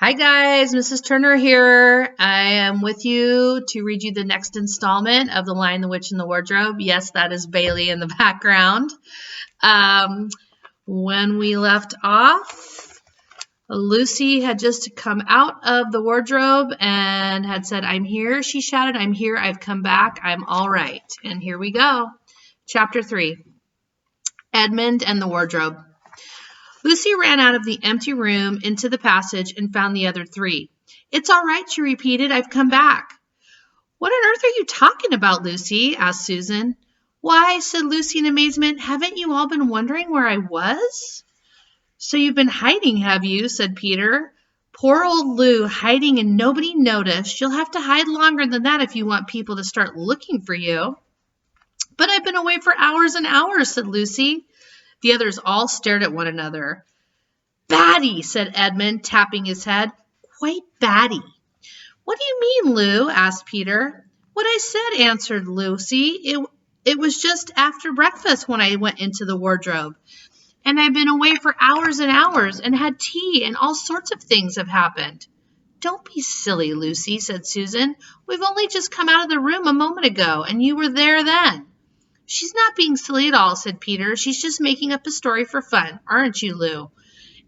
Hi guys, Mrs. Turner here. I am with you to read you the next installment of The Lion, the Witch, and the Wardrobe. Yes, that is Bailey in the background. When we left off, Lucy had just come out of the wardrobe and had said, "I'm here." She shouted, "I'm here. I've come back. I'm all right." And here we go. Chapter 3, Edmund and the Wardrobe. Lucy ran out of the empty room into the passage and found the other three. "It's all right," she repeated. "I've come back." "What on earth are you talking about, Lucy?" asked Susan. "Why," said Lucy in amazement, "haven't you all been wondering where I was?" "So you've been hiding, have you?" said Peter. "Poor old Lou, hiding and nobody noticed. You'll have to hide longer than that if you want people to start looking for you." "But I've been away for hours and hours," said Lucy. The others all stared at one another. "Batty," said Edmund, tapping his head. "Quite batty." "What do you mean, Lou?" asked Peter. "What I said," answered Lucy. It was just after breakfast when I went into the wardrobe. And I've been away for hours and hours and had tea and all sorts of things have happened." "Don't be silly, Lucy," said Susan. "We've only just come out of the room a moment ago, and you were there then." "She's not being silly at all," said Peter. "She's just making up a story for fun. Aren't you, Lou?"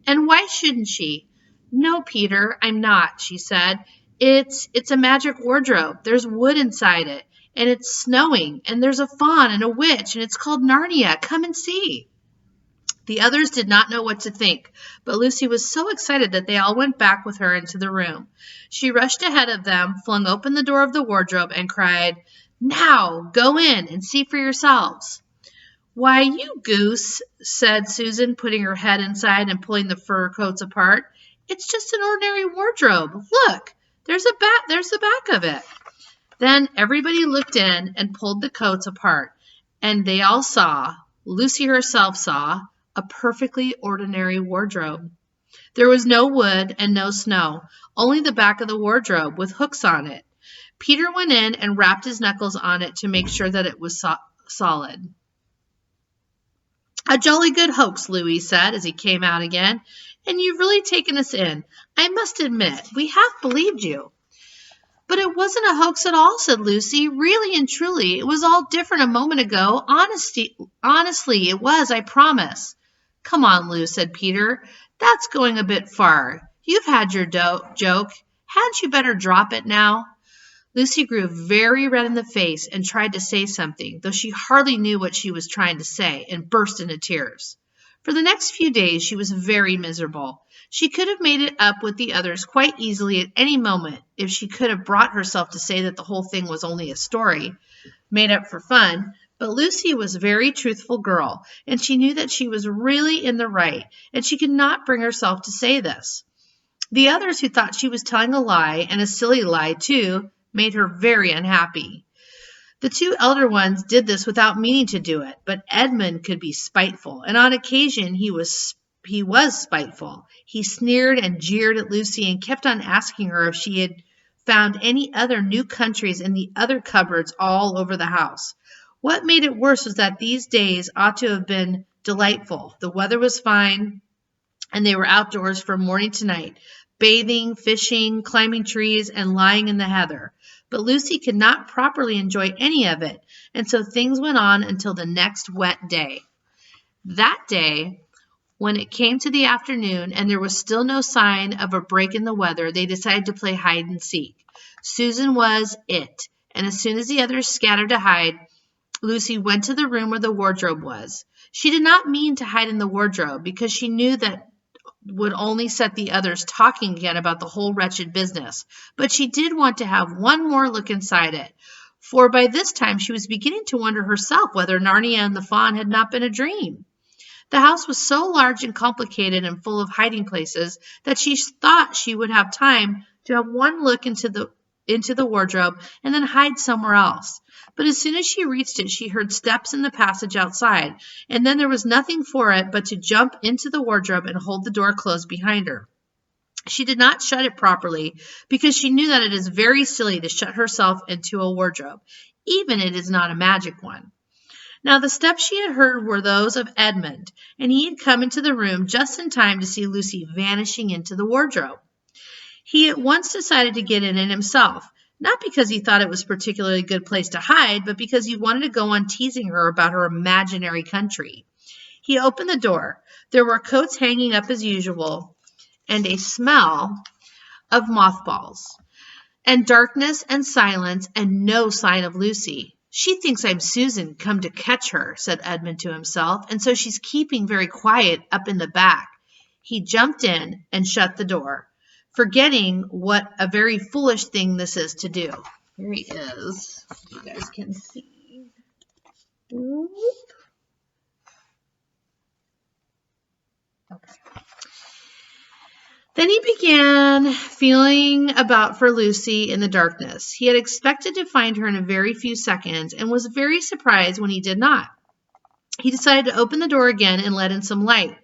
"And why shouldn't she?" "No, Peter, I'm not," she said. It's a magic wardrobe. There's wood inside it, and it's snowing, and there's a faun and a witch, and it's called Narnia. Come and see." The others did not know what to think, but Lucy was so excited that they all went back with her into the room. She rushed ahead of them, flung open the door of the wardrobe, and cried, "Now, go in and see for yourselves." "Why, you goose," said Susan, putting her head inside and pulling the fur coats apart. "It's just an ordinary wardrobe. Look, there's the back of it." Then everybody looked in and pulled the coats apart, and they all saw, Lucy herself saw, a perfectly ordinary wardrobe. There was no wood and no snow, only the back of the wardrobe with hooks on it. Peter went in and rapped his knuckles on it to make sure that it was solid. "A jolly good hoax," Louis said as he came out again. "And you've really taken us in. I must admit, we half believed you." "But it wasn't a hoax at all," said Lucy. "Really and truly, it was all different a moment ago. Honestly, it was, I promise." "Come on, Lou," said Peter. "That's going a bit far. You've had your joke. Hadn't you better drop it now?" Lucy grew very red in the face and tried to say something, though she hardly knew what she was trying to say, and burst into tears. For the next few days she was very miserable. She could have made it up with the others quite easily at any moment if she could have brought herself to say that the whole thing was only a story, made up for fun, but Lucy was a very truthful girl, and she knew that she was really in the right, and she could not bring herself to say this. The others, who thought she was telling a lie, and a silly lie too, made her very unhappy. The two elder ones did this without meaning to do it, but Edmund could be spiteful, and on occasion he was spiteful. He sneered and jeered at Lucy and kept on asking her if she had found any other new countries in the other cupboards all over the house. What made it worse was that these days ought to have been delightful. The weather was fine, and they were outdoors from morning to night, bathing, fishing, climbing trees, and lying in the heather. But Lucy could not properly enjoy any of it, and so things went on until the next wet day. That day, when it came to the afternoon and there was still no sign of a break in the weather, they decided to play hide and seek. Susan was it, and as soon as the others scattered to hide, Lucy went to the room where the wardrobe was. She did not mean to hide in the wardrobe, because she knew that would only set the others talking again about the whole wretched business. But she did want to have one more look inside it, for by this time she was beginning to wonder herself whether Narnia and the faun had not been a dream. The house was so large and complicated and full of hiding places that she thought she would have time to have one look into the wardrobe and then hide somewhere else. But as soon as she reached it, she heard steps in the passage outside, and then there was nothing for it but to jump into the wardrobe and hold the door closed behind her. She did not shut it properly, because she knew that it is very silly to shut herself into a wardrobe, even if it is not a magic one. Now the steps she had heard were those of Edmund, and he had come into the room just in time to see Lucy vanishing into the wardrobe. He at once decided to get in it himself, not because he thought it was a particularly good place to hide, but because he wanted to go on teasing her about her imaginary country. He opened the door. There were coats hanging up as usual, and a smell of mothballs, and darkness and silence, and no sign of Lucy. She thinks I'm Susan, come to catch her, said Edmund to himself, and so she's keeping very quiet up in the back. He jumped in and shut the door, forgetting what a very foolish thing this is to do. Here he is. You guys can see. Whoop. Okay. Then he began feeling about for Lucy in the darkness. He had expected to find her in a very few seconds and was very surprised when he did not. He decided to open the door again and let in some light,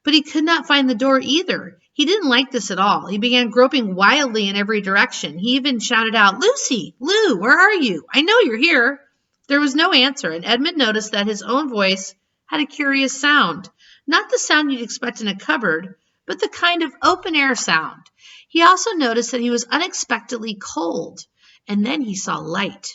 but he could not find the door either. He didn't like this at all. He began groping wildly in every direction. He even shouted out, "Lucy! Lou, where are you? I know you're here." There was no answer, and Edmund noticed that his own voice had a curious sound. Not the sound you'd expect in a cupboard, but the kind of open-air sound. He also noticed that he was unexpectedly cold, and then he saw light.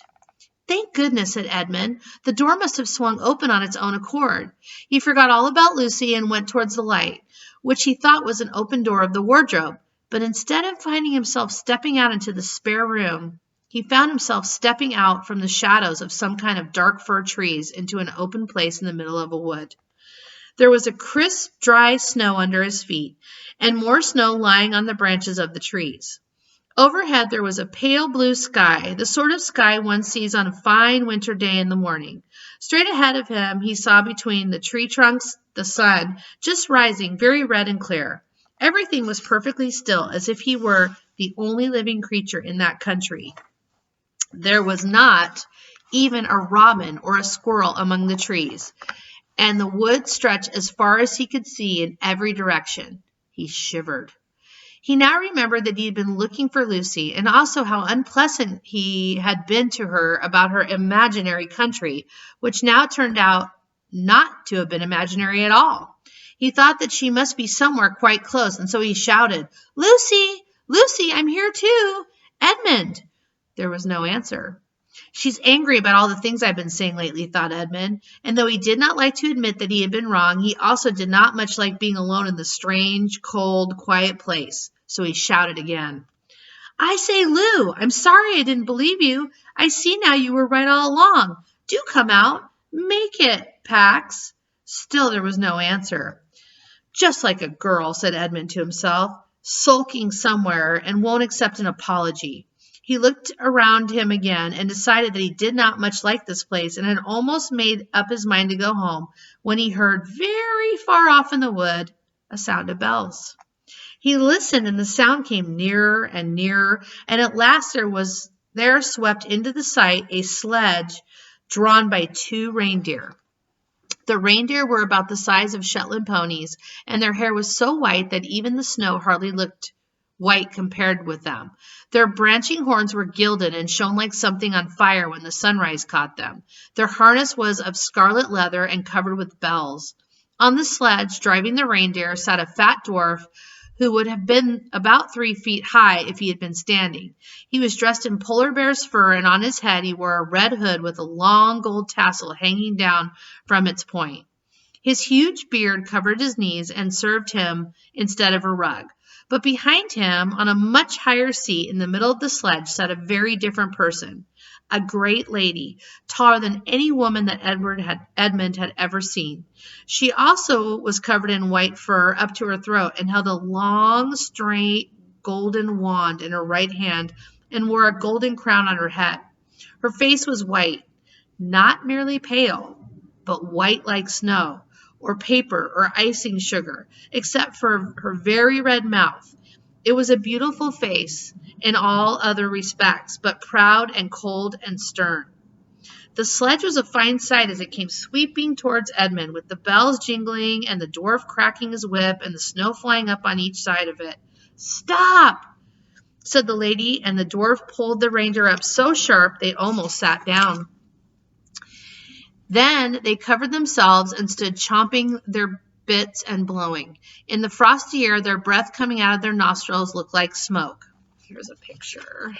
"Thank goodness," said Edmund. "The door must have swung open on its own accord." He forgot all about Lucy and went towards the light, which he thought was an open door of the wardrobe. But instead of finding himself stepping out into the spare room, he found himself stepping out from the shadows of some kind of dark fir trees into an open place in the middle of a wood. There was a crisp, dry snow under his feet, and more snow lying on the branches of the trees. Overhead there was a pale blue sky, the sort of sky one sees on a fine winter day in the morning. Straight ahead of him he saw between the tree trunks the sun, just rising, very red and clear. Everything was perfectly still, as if he were the only living creature in that country. There was not even a robin or a squirrel among the trees, and the wood stretched as far as he could see in every direction. He shivered. He now remembered that he had been looking for Lucy, and also how unpleasant he had been to her about her imaginary country, which now turned out not to have been imaginary at all. He thought that she must be somewhere quite close, and so he shouted, "Lucy! Lucy, I'm here too! Edmund!" There was no answer. "She's angry about all the things I've been saying lately," thought Edmund, and though he did not like to admit that he had been wrong, he also did not much like being alone in the strange, cold, quiet place. So he shouted again. "I say, Lou, I'm sorry I didn't believe you. I see now you were right all along. Do come out. Make it, Pax." Still there was no answer. "Just like a girl," said Edmund to himself, "sulking somewhere and won't accept an apology." He looked around him again and decided that he did not much like this place and had almost made up his mind to go home when he heard very far off in the wood a sound of bells. He listened, and the sound came nearer and nearer, and at last there swept into the sight a sledge drawn by 2 reindeer. The reindeer were about the size of Shetland ponies, and their hair was so white that even the snow hardly looked white compared with them. Their branching horns were gilded and shone like something on fire when the sunrise caught them. Their harness was of scarlet leather and covered with bells. On the sledge, driving the reindeer, sat a fat dwarf who would have been about 3 feet high if he had been standing. He was dressed in polar bear's fur, and on his head he wore a red hood with a long gold tassel hanging down from its point. His huge beard covered his knees and served him instead of a rug. But behind him, on a much higher seat in the middle of the sledge, sat a very different person, a great lady, taller than any woman that Edmund had ever seen. She also was covered in white fur up to her throat and held a long, straight, golden wand in her right hand and wore a golden crown on her head. Her face was white, not merely pale, but white like snow, or paper, or icing sugar, except for her very red mouth. It was a beautiful face in all other respects, but proud and cold and stern. The sledge was a fine sight as it came sweeping towards Edmund, with the bells jingling and the dwarf cracking his whip and the snow flying up on each side of it. "Stop!" said the lady, and the dwarf pulled the reindeer up so sharp they almost sat down. Then they covered themselves and stood chomping their bits and blowing. In the frosty air, their breath coming out of their nostrils looked like smoke. Here's a picture.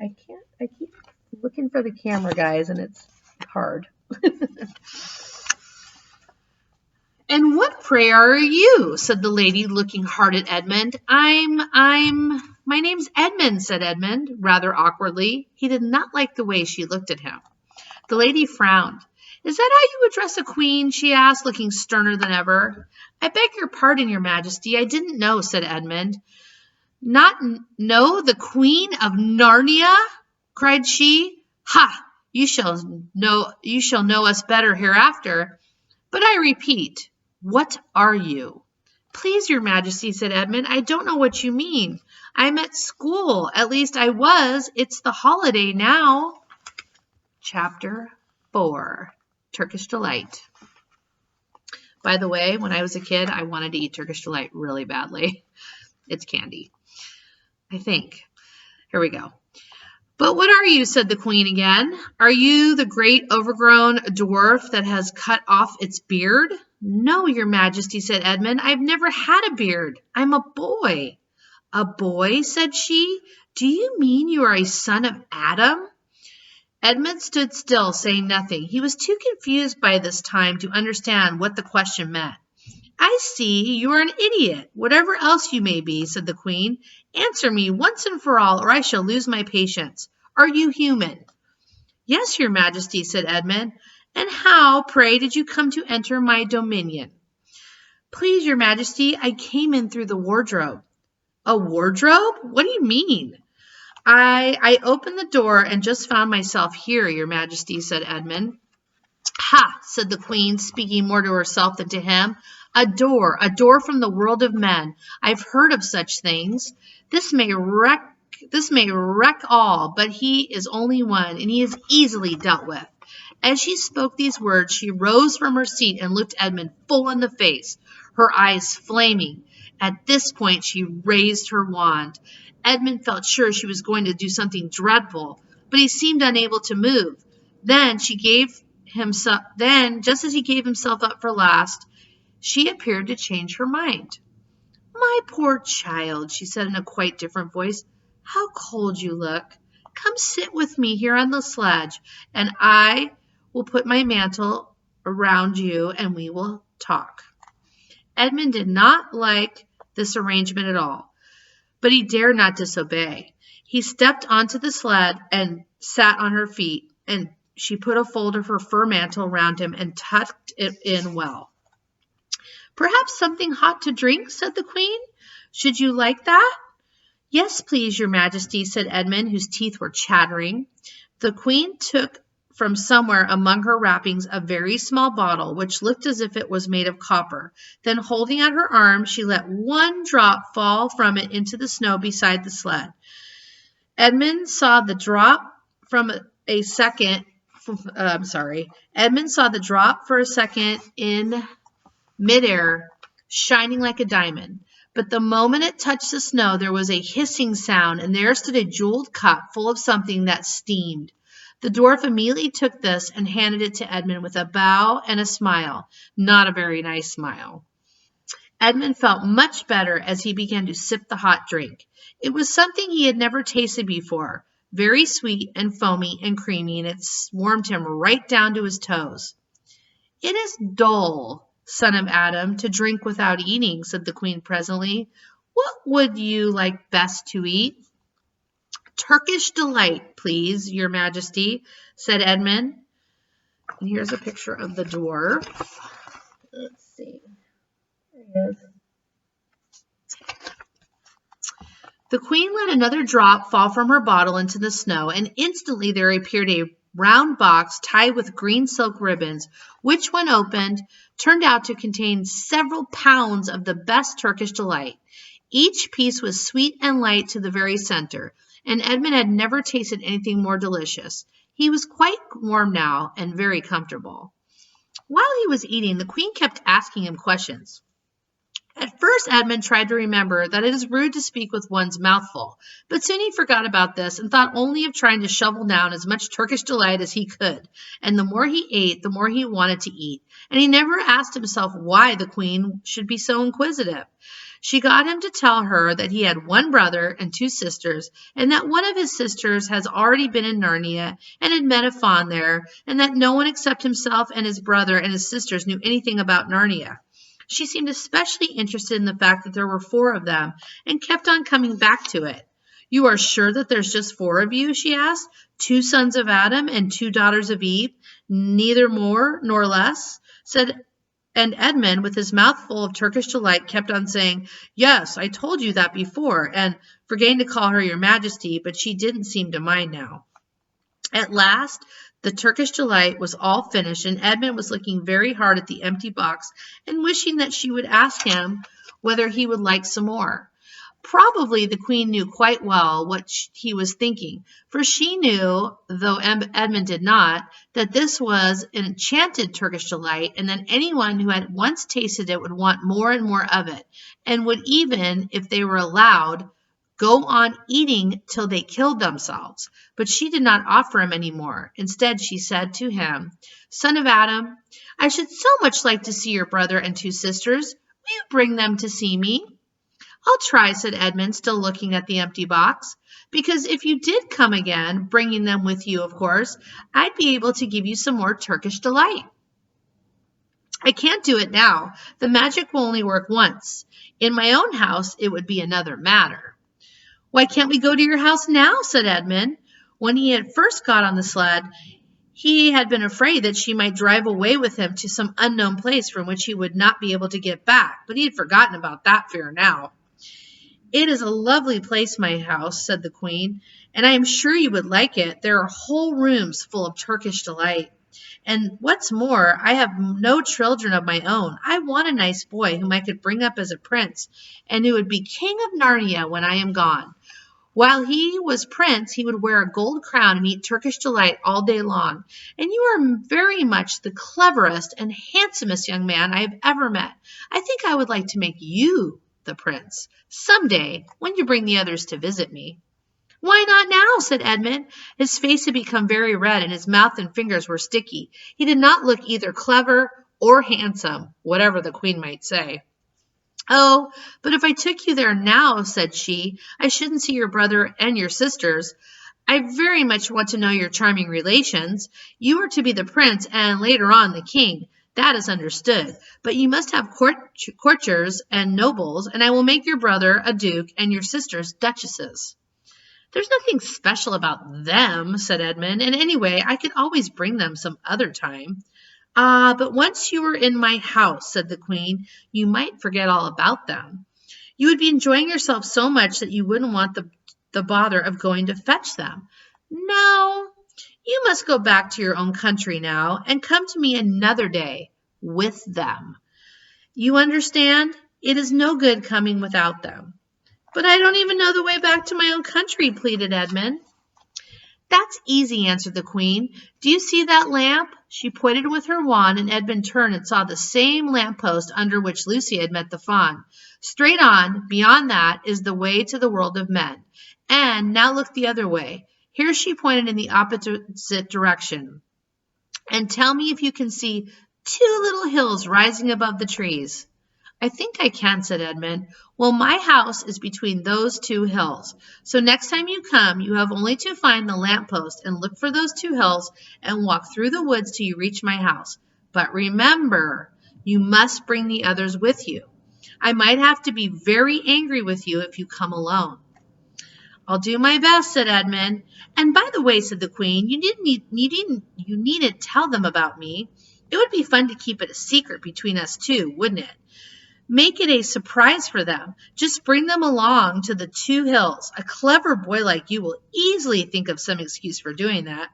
I keep looking for the camera, guys, and it's hard. And what, pray, are you? Said the lady, looking hard at Edmund. My name's Edmund, said Edmund, rather awkwardly. He did not like the way she looked at him. The lady frowned. Is that how you address a queen? She asked, looking sterner than ever. I beg your pardon, your majesty. I didn't know, said Edmund. Not know the Queen of Narnia? Cried she. Ha! You shall know us better hereafter. But I repeat, what are you? Please, your majesty, said Edmund, I don't know what you mean. I'm at school. At least I was. It's the holiday now. Chapter 4, Turkish Delight. By the way, when I was a kid, I wanted to eat Turkish Delight really badly. It's candy, I think. Here we go. But what are you, said the queen again. Are you the great overgrown dwarf that has cut off its beard? No, your majesty, said Edmund. I've never had a beard. I'm a boy. A boy, said she. Do you mean you are a son of Adam? Edmund stood still, saying nothing. He was too confused by this time to understand what the question meant. I see you are an idiot, whatever else you may be, said the queen. Answer me once and for all, or I shall lose my patience. Are you human? Yes, your majesty, said Edmund. And how, pray, did you come to enter my dominion? Please, your majesty, I came in through the wardrobe. A wardrobe? What do you mean? I opened the door and just found myself here, your majesty, said Edmund. Ha, said the queen, speaking more to herself than to him. A door from the world of men. I've heard of such things. This may wreck all, but he is only one, and he is easily dealt with. As she spoke these words, she rose from her seat and looked Edmund full in the face, her eyes flaming. At this point, she raised her wand. Edmund felt sure she was going to do something dreadful, but he seemed unable to move. Then, just as he gave himself up for last, she appeared to change her mind. My poor child, she said in a quite different voice, how cold you look. Come sit with me here on the sledge, and I will put my mantle around you, and we will talk. Edmund did not like this arrangement at all, but he dared not disobey. He stepped onto the sled and sat on her feet, and she put a fold of her fur mantle around him and tucked it in well. Perhaps something hot to drink, said the queen. Should you like that? Yes, please, your majesty, said Edmund, whose teeth were chattering. The queen took from somewhere among her wrappings a very small bottle, which looked as if it was made of copper. Then, holding out her arm, she let one drop fall from it into the snow beside the sled. Edmund saw the drop for a second in midair, shining like a diamond. But the moment it touched the snow, there was a hissing sound, and there stood a jeweled cup full of something that steamed. The dwarf immediately took this and handed it to Edmund with a bow and a smile. Not a very nice smile. Edmund felt much better as he began to sip the hot drink. It was something he had never tasted before, very sweet and foamy and creamy, and it warmed him right down to his toes. It is dull, son of Adam, to drink without eating, said the queen presently. What would you like best to eat? Turkish Delight, please, your majesty, said Edmund. And here's a picture of the dwarf. Let's see. There he is. The queen let another drop fall from her bottle into the snow, and instantly there appeared a round box tied with green silk ribbons, which, when opened, turned out to contain several pounds of the best Turkish Delight. Each piece was sweet and light to the very center, and Edmund had never tasted anything more delicious. He was quite warm now and very comfortable. While he was eating, the queen kept asking him questions. At first, Edmund tried to remember that it is rude to speak with one's mouth full, but soon he forgot about this and thought only of trying to shovel down as much Turkish Delight as he could. And the more he ate, the more he wanted to eat, and he never asked himself why the queen should be so inquisitive. She got him to tell her that he had one brother and two sisters, and that one of his sisters has already been in Narnia and had met a fawn there, and that no one except himself and his brother and his sisters knew anything about Narnia. She seemed especially interested in the fact that there were 4 of them, and kept on coming back to it. "You are sure that there's just 4 of you?" she asked. "2 sons of Adam and 2 daughters of Eve, neither more nor less?" And Edmund, with his mouth full of Turkish delight, kept on saying, "Yes, I told you that before," and forgetting to call her Your Majesty, but she didn't seem to mind now. At last, the Turkish delight was all finished, and Edmund was looking very hard at the empty box and wishing that she would ask him whether he would like some more. Probably the Queen knew quite well what he was thinking, for she knew, though Edmund did not, that this was an enchanted Turkish delight, and that anyone who had once tasted it would want more and more of it, and would even, if they were allowed, go on eating till they killed themselves. But she did not offer him any more. Instead, she said to him, "Son of Adam, I should so much like to see your brother and 2 sisters. Will you bring them to see me?" "I'll try," said Edmund, still looking at the empty box, "because if you did come again, bringing them with you, of course, I'd be able to give you some more Turkish delight. I can't do it now. The magic will only work once. In my own house, it would be another matter." "Why can't we go to your house now?" said Edmund. When he had first got on the sled, he had been afraid that she might drive away with him to some unknown place from which he would not be able to get back, but he had forgotten about that fear now. "It is a lovely place, my house," said the Queen, "and I am sure you would like it. There are whole rooms full of Turkish delight. And what's more, I have no children of my own. I want a nice boy whom I could bring up as a prince, and who would be king of Narnia when I am gone. While he was prince, he would wear a gold crown and eat Turkish delight all day long. And you are very much the cleverest and handsomest young man I have ever met. I think I would like to make you the prince some day when you bring the others to visit me." "Why not now?" said Edmund. His face had become very red, and his mouth and fingers were sticky. He did not look either clever or handsome, whatever the Queen might say. "Oh, but if I took you there now," said she, "I shouldn't see your brother and your sisters. I very much want to know your charming relations. You are to be the prince, and later on the king. That is understood. But you must have courtiers and nobles, and I will make your brother a duke and your sisters duchesses." "There's nothing special about them," said Edmund, "and anyway, I could always bring them some other time." "Ah, but once you were in my house," said the Queen, "you might forget all about them. You would be enjoying yourself so much that you wouldn't want the bother of going to fetch them. No, you must go back to your own country now, and come to me another day with them. You understand? It is no good coming without them." "But I don't even know the way back to my own country," pleaded Edmund. "That's easy," answered the Queen. "Do you see that lamp?" She pointed with her wand, and Edmund turned and saw the same lamppost under which Lucy had met the fawn. "Straight on, beyond that, is the way to the world of men. And now look the other way." Here she pointed in the opposite direction. "And tell me if you can see 2 little hills rising above the trees." "I think I can," said Edmund. "Well, my house is between those 2 hills. So next time you come, you have only to find the lamppost and look for those 2 hills and walk through the woods till you reach my house. But remember, you must bring the others with you. I might have to be very angry with you if you come alone." "I'll do my best," said Edmund. "And by the way," said the Queen, you needn't tell them about me. It would be fun to keep it a secret between us 2, wouldn't it? Make it a surprise for them. Just bring them along to the 2 hills. A clever boy like you will easily think of some excuse for doing that.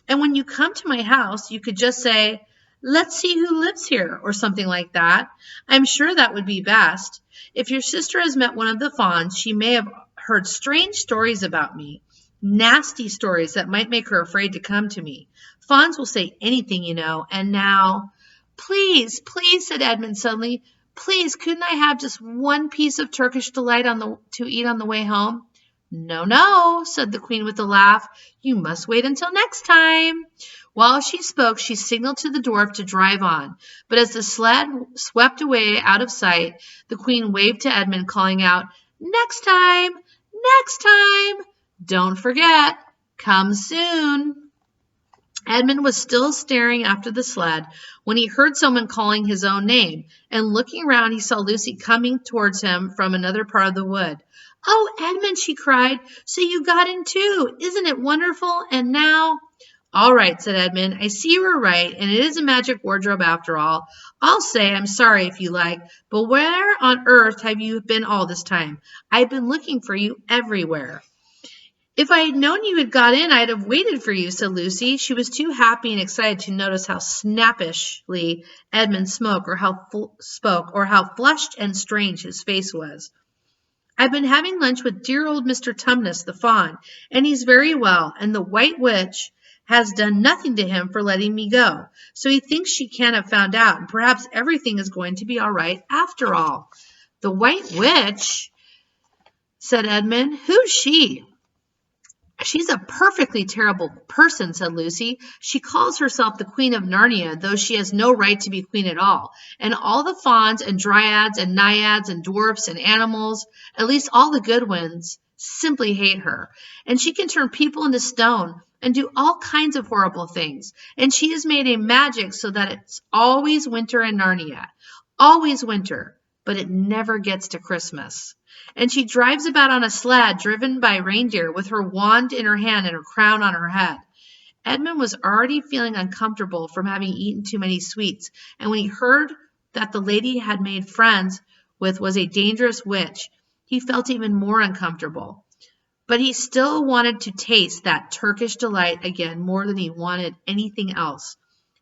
And when you come to my house, you could just say, 'Let's see who lives here,' or something like that. I'm sure that would be best. If your sister has met one of the fawns, she may have heard strange stories about me. Nasty stories that might make her afraid to come to me. Fawns will say anything, you know. And now—" "Please, please," said Edmund suddenly, "please, couldn't I have just one piece of Turkish delight to eat on the way home?" "No, no," said the Queen with a laugh. "You must wait until next time. While she spoke, she signaled to the dwarf to drive on. But as the sled swept away out of sight, the queen waved to Edmund, calling out, "Next time! Next time! Don't forget, come soon." Edmund was still staring after the sled when he heard someone calling his own name, and looking around he saw Lucy coming towards him from another part of the wood. "Oh, Edmund," she cried, "so you got in too. Isn't it wonderful? And now—" "All right," said Edmund. "I see you were right, and it is a magic wardrobe after all. I'll say I'm sorry if you like, but where on earth have you been all this time? I've been looking for you everywhere." "If I had known you had got in, I'd have waited for you," said Lucy. She was too happy and excited to notice how snappishly Edmund spoke, or how flushed and strange his face was. "I've been having lunch with dear old Mr. Tumnus, the fawn, and he's very well, and the White Witch has done nothing to him for letting me go. So he thinks she can't have found out, and perhaps everything is going to be all right after all." "The White Witch?" said Edmund. "Who's she?" "She's a perfectly terrible person," said Lucy. "She calls herself the Queen of Narnia, though she has no right to be queen at all. And all the fauns and dryads and naiads and dwarfs and animals, at least all the good ones, simply hate her. And she can turn people into stone and do all kinds of horrible things. And she has made a magic so that it's always winter in Narnia. Always winter, but it never gets to Christmas. And she drives about on a sled driven by reindeer with her wand in her hand and her crown on her head." Edmund was already feeling uncomfortable from having eaten too many sweets, and when he heard that the lady he had made friends with was a dangerous witch, he felt even more uncomfortable. But he still wanted to taste that Turkish delight again more than he wanted anything else.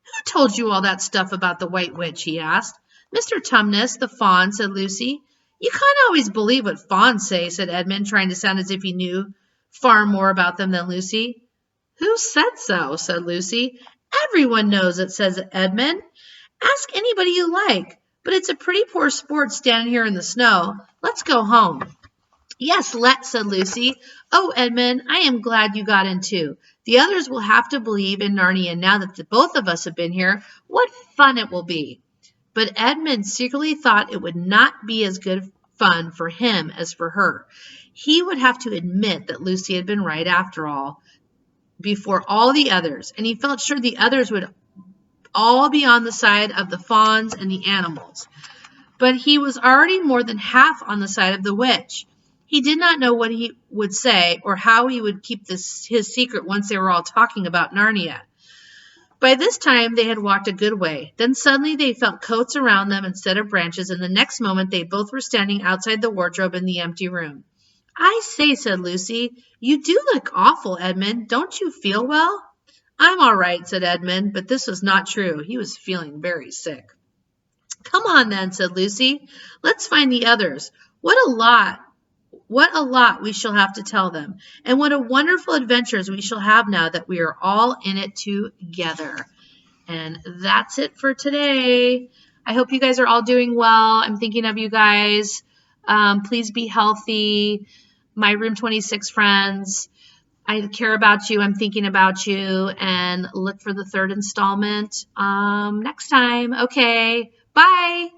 "Who told you all that stuff about the White Witch?" he asked. "Mr. Tumnus, the fawn," said Lucy. "You can't always believe what fawns say," said Edmund, trying to sound as if he knew far more about them than Lucy. "Who said so?" said Lucy. "Everyone knows it," says Edmund. "Ask anybody you like. But it's a pretty poor sport standing here in the snow. Let's go home." "Yes, let's," said Lucy. "Oh, Edmund, I am glad you got in too. The others will have to believe in Narnia now that both of us have been here. What fun it will be." But Edmund secretly thought it would not be as good fun for him as for her. He would have to admit that Lucy had been right after all, before all the others, and he felt sure the others would all be on the side of the fawns and the animals. But he was already more than half on the side of the witch. He did not know what he would say or how he would keep his secret once they were all talking about Narnia. By this time, they had walked a good way. Then suddenly they felt coats around them instead of branches, and the next moment they both were standing outside the wardrobe in the empty room. "I say," said Lucy, "you do look awful, Edmund. Don't you feel well?" "I'm all right," said Edmund, but this was not true. He was feeling very sick. "Come on, then," said Lucy. "Let's find the others. What a lot we shall have to tell them, and what a wonderful adventures we shall have now that we are all in it together." And that's it for today. I hope you guys are all doing well. I'm thinking of you guys. Please be healthy. My Room 26 friends, I care about you. I'm thinking about you. And look for the third installment next time. Okay, bye.